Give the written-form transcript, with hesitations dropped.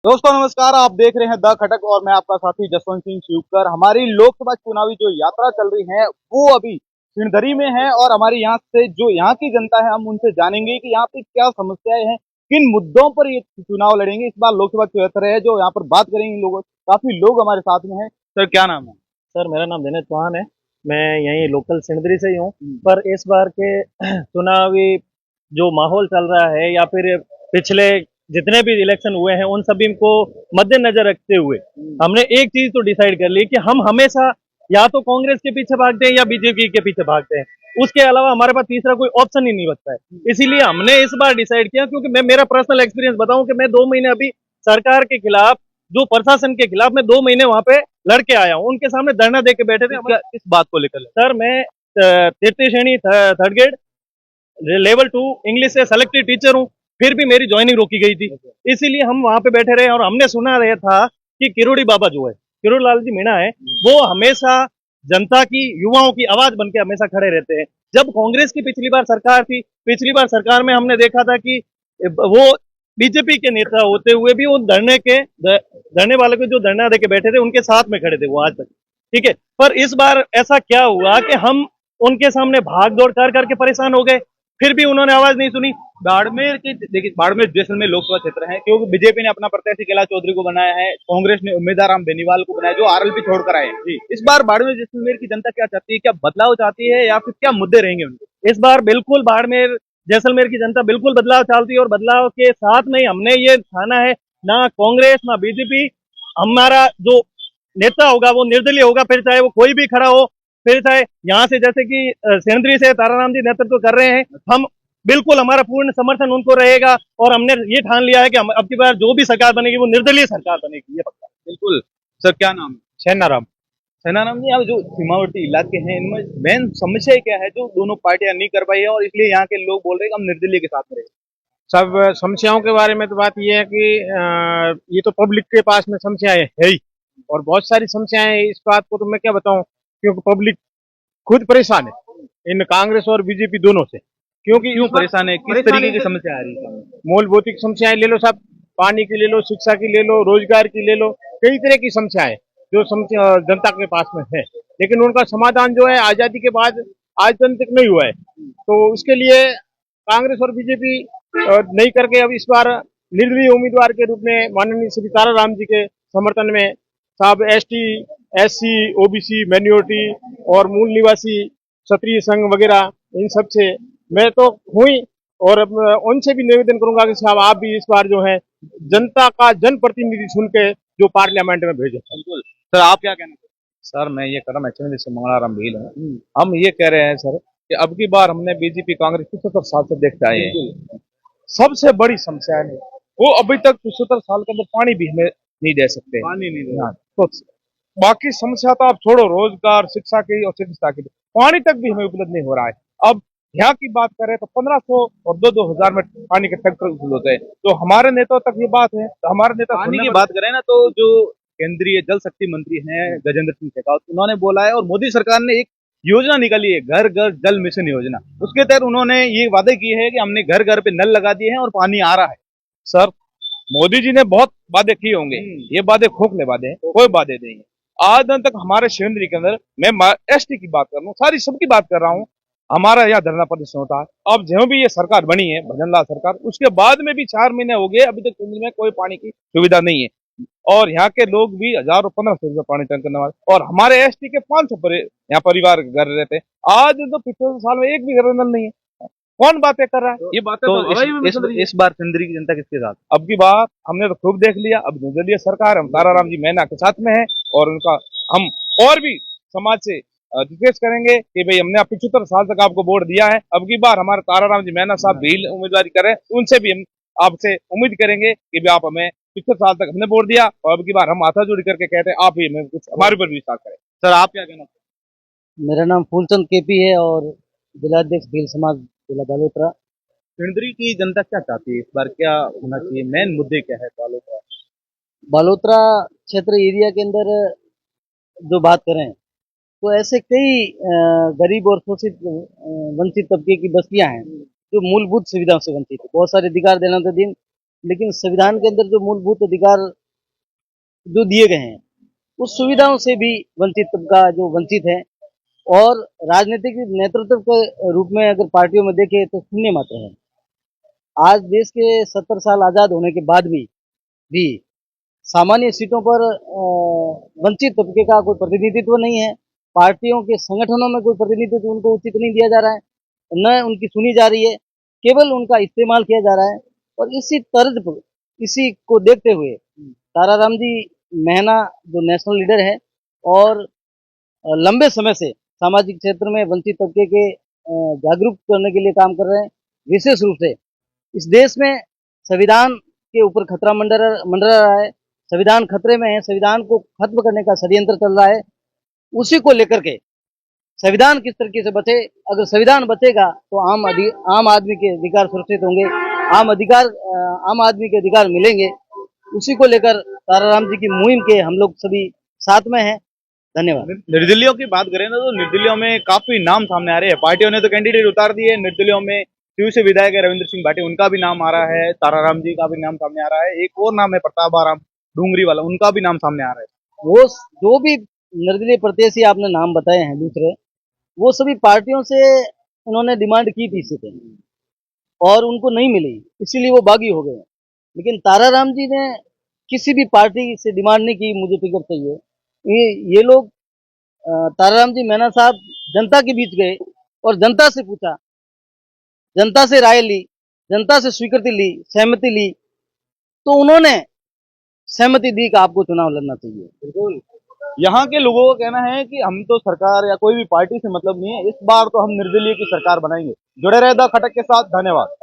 दोस्तों नमस्कार, आप देख रहे हैं द खटक और मैं आपका साथी जसवंत सिंह शिवकर। हमारी लोकसभा चुनावी जो यात्रा चल रही है वो अभी सिणधरी में है और हमारी यहाँ से जो यहाँ की जनता है हम उनसे जानेंगे कि यहाँ पे क्या समस्याएं हैं, किन मुद्दों पर ये चुनाव लड़ेंगे। इस बार लोकसभा क्षेत्र है जो यहाँ पर बात करेंगे लोगों, काफी लोग हमारे साथ में हैं। सर क्या नाम है? सर मेरा नाम दिनेश चौहान है। मैं यहीं लोकल सिंदरी से ही हूँ। पर इस बार के चुनावी जो माहौल चल रहा है या फिर पिछले जितने भी इलेक्शन हुए हैं उन सभी को मद्देनजर रखते हुए हमने एक चीज तो डिसाइड कर ली कि हम हमेशा या तो कांग्रेस के पीछे भागते हैं या बीजेपी के पीछे भागते हैं। उसके अलावा हमारे पास तीसरा कोई ऑप्शन ही नहीं बचता है। इसीलिए हमने इस बार डिसाइड किया, क्योंकि मैं मेरा पर्सनल एक्सपीरियंस बताऊं कि मैं 2 महीने अभी सरकार के खिलाफ, जो प्रशासन के खिलाफ, मैं 2 महीने वहां पे लड़के आया हूँ। उनके सामने धरना दे के बैठे थे। किस बात को लेकर? सर मैं तृतीय श्रेणी थर्ड ग्रेड लेवल 2 इंग्लिश से सेलेक्टेड टीचर हूँ, फिर भी मेरी ज्वाइनिंग रोकी गई थी। इसीलिए हम वहां पे बैठे रहे और हमने सुना रहा था कि किरोड़ी बाबा जो है, किरोड़ी लाल जी मीणा है, वो हमेशा जनता की, युवाओं की आवाज बन के हमेशा खड़े रहते हैं। जब कांग्रेस की पिछली बार सरकार थी, पिछली बार सरकार में हमने देखा था कि वो बीजेपी के नेता होते हुए भी वो धरने वाले को जो धरना दे के बैठे थे उनके साथ में खड़े थे वो आज तक। ठीक है, पर इस बार ऐसा क्या हुआ कि हम उनके सामने भाग दौड़ कर करके परेशान हो गए, फिर भी उन्होंने आवाज नहीं सुनी। बाड़मेर की देखिए, बाड़मेर जैसलमेर लोकसभा क्षेत्र है क्योंकि बीजेपी ने अपना प्रत्याशी कैलाश चौधरी को बनाया है, कांग्रेस ने उम्मीदवार राम बेनीवाल को बनाया जो आरएलपी छोड़कर आए हैं। इस बार बाड़मेर जैसलमेर की जनता क्या चाहती है? क्या बदलाव चाहती है या फिर क्या मुद्दे रहेंगे उनके? इस बार बिल्कुल बाड़मेर जैसलमेर की जनता बिल्कुल बदलाव चाहती है और बदलाव के साथ में ही हमने ये ठाना है, ना कांग्रेस ना बीजेपी, हमारा जो नेता होगा वो निर्दलीय होगा, फिर चाहे वो कोई भी खड़ा हो, फिर चाहे यहाँ से जैसे कि सेंद्री से ताराराम जी नेतृत्व कर रहे हैं, हम बिल्कुल हमारा पूर्ण समर्थन उनको रहेगा। और हमने ये ठान लिया है कि हम अब की बार जो भी सरकार बनेगी वो निर्दलीय सरकार बनेगी, ये पक्का। बिल्कुल। सर क्या नाम है? छैनाराम। सेनाराम जी, अब जो सीमावर्ती इलाके हैं इनमें मेन समस्या क्या है जो दोनों पार्टियां नहीं कर पाई है और इसलिए यहाँ के लोग बोल रहे हैं कि हम निर्दलीय के साथ में रहेंगे? सब समस्याओं के बारे में तो बात ये है कि ये तो पब्लिक के पास में समस्याएं है ही, और बहुत सारी समस्याएं हैं। इस बात को तो मैं क्या बताऊं, क्योंकि पब्लिक खुद परेशान है इन कांग्रेस और बीजेपी दोनों से। क्योंकि क्यों परेशान है? किस तरीके की समस्या आ रही है? मूलभौतिक समस्याएं ले लो सब, पानी की ले लो, शिक्षा की ले लो, रोजगार की ले लो, कई तरह की समस्याएं जो समस्या जनता के पास में है, लेकिन उनका समाधान जो है आजादी के बाद आज तक नहीं हुआ है। तो उसके लिए कांग्रेस और बीजेपी नहीं करके अब इस बार निर्दलीय उम्मीदवार के रूप में माननीय श्री ताराराम जी के समर्थन में साहब एसटी, एससी, ओबीसी, माइनॉरिटी और मूल निवासी क्षत्रिय संघ वगैरह, इन सब से मैं तो हुई, और उनसे भी निवेदन करूंगा कि साहब आप भी इस बार जो है जनता का जनप्रतिनिधि सुन के जो पार्लियामेंट में भेजे। बिल्कुल। सर आप क्या कहना चाहते सर मैं ये कर रहा हूँ, एक्चुअली से मंगलाराम भील हूँ। हम ये कह रहे हैं सर कि अब की बार हमने बीजेपी कांग्रेस 75 साल से देखते आए हैं, सबसे बड़ी समस्या है वो अभी तक 75 साल के अंदर पानी भी हमें नहीं दे सकते। पानी नहीं दे? हाँ, तो बाकी समस्या तो आप छोड़ो, रोजगार, शिक्षा की और चिकित्सा की, पानी तक भी हमें उपलब्ध नहीं हो रहा है। अब यहाँ की बात करें तो 1500 और 2-2 हजार में पानी के टैंकर उपलब्ध होते हैं, तो हमारे नेताओं तक ये बात है, तो हमारे नेता पानी की बात करें ना तो जो केंद्रीय जल शक्ति मंत्री हैं गजेंद्र सिंह शेखावत, उन्होंने बोला है और मोदी सरकार ने एक योजना निकाली है, घर घर जल मिशन योजना। उसके तहत उन्होंने ये वादे किए हैं कि हमने घर घर पे नल लगा दिए हैं और पानी आ रहा है। सर मोदी जी ने बहुत वादे किए होंगे, ये वादे खोखले वादे हैं, कोई वादे नहीं है। आज दिन तक हमारे शिवंद्री के अंदर, मैं एसटी की बात कर रहा हूँ, सारी सबकी बात कर रहा हूँ, हमारा यहाँ धरना प्रदर्शन होता है। अब जो भी ये सरकार बनी है भजनलाल सरकार, उसके बाद में भी 4 महीने हो गए, अभी तक केंद्र में कोई पानी की सुविधा नहीं है, और यहाँ के लोग भी 1000 और 1500 रुपये पानी टैंकर करने वाले, और हमारे एसटी के 500 यहाँ परिवार घर रहते हैं। आज तो 75 साल में एक भी घर नल नहीं है, कौन बातें कर रहा है? ये बातें तो इस बार सिंदरी की जनता किसके साथ? अब की बात हमने तो खूब देख लिया, अब निर्दलीय सरकार, हम ताराराम जी मैना के साथ में है, और उनका हम और भी समाज से रिक्वेस्ट करेंगे कि भाई हमने 75 साल तक आपको वोट दिया है, अब की बार हमारे ताराराम जी मैना साहब भी उम्मीदवारी करें, उनसे भी हम आपसे उम्मीद करेंगे कि भाई आप हमें 75 साल तक हमने वोट दिया, और अब की बार हम हाथा जोड़ी करके कहते हैं आप ही हमें कुछ हमारे ऊपर विश्वास करें। सर आप क्या कहना चाहते मेरा नाम फूलचंद केपी है और जिलाध्यक्ष भील समाज जिला बालोतरा। हैं? सिंदरी की जनता क्या चाहती है? इस बार क्या होना चाहिए? मेन मुद्दे क्या है वालों का? बालोतरा क्षेत्र एरिया के अंदर जो बात करें तो ऐसे कई गरीब और शोषित वंचित तबके की बस्तियां हैं जो मूलभूत सुविधाओं से वंचित है। बहुत सारे अधिकार दिनानुदिन लेकिन संविधान के अंदर जो मूलभूत अधिकार जो दिए गए हैं उस सुविधाओं से भी वंचित तबका जो वंचित है, और राजनीतिक नेतृत्व के रूप में अगर पार्टियों में देखें तो शून्य मात्र है। आज देश के 70 साल आजाद होने के बाद भी सामान्य सीटों पर वंचित तबके का कोई प्रतिनिधित्व नहीं है। पार्टियों के संगठनों में कोई प्रतिनिधित्व उनको उचित नहीं दिया जा रहा है, न उनकी सुनी जा रही है, केवल उनका इस्तेमाल किया जा रहा है। और इसी तर्ज पर, इसी को देखते हुए ताराराम जी मेहना जो नेशनल लीडर है और लंबे समय से सामाजिक क्षेत्र में वंचित तबके के जागरूक करने के लिए काम कर रहे हैं। विशेष रूप से इस देश में संविधान के ऊपर खतरा मंडरा रहा है, संविधान खतरे में है, संविधान को खत्म करने का षड्यंत्र चल रहा है। उसी को लेकर के संविधान किस तरीके से बचे, अगर संविधान बचेगा तो आम आदमी के अधिकार सुरक्षित होंगे, आम आदमी के अधिकार मिलेंगे। उसी को लेकर ताराराम जी की मुहिम के हम लोग सभी साथ में हैं। धन्यवाद। निर्दलीयों की बात करें ना, तो निर्दलीयों में काफी नाम सामने आ रहे हैं। पार्टियों ने तो कैंडिडेट उतार दिए, निर्दलीयों में शिव से विधायक है रविंद्र सिंह भाटी, उनका भी नाम आ रहा है, ताराराम जी का भी नाम सामने आ रहा है, एक और नाम है प्रताप आराम डूंगरी वाला, उनका भी नाम सामने आ रहा है। वो जो भी निर्दलीय प्रत्याशी आपने नाम बताए हैं दूसरे, वो सभी पार्टियों से उन्होंने डिमांड की थी सीटें और उनको नहीं मिली, इसीलिए वो बागी हो गए। लेकिन ताराराम जी ने किसी भी पार्टी से डिमांड नहीं की मुझे टिकट चाहिए। ये लोग ताराराम जी मेहना साहब जनता के बीच गए और जनता से पूछा, जनता से राय ली, जनता से स्वीकृति ली, सहमति ली, तो उन्होंने सहमति दी कि आपको चुनाव लड़ना चाहिए। बिल्कुल, यहाँ के लोगों का कहना है कि हम तो सरकार या कोई भी पार्टी से मतलब नहीं है, इस बार तो हम निर्दलीय की सरकार बनाएंगे। जुड़े रहे द खटक के साथ। धन्यवाद।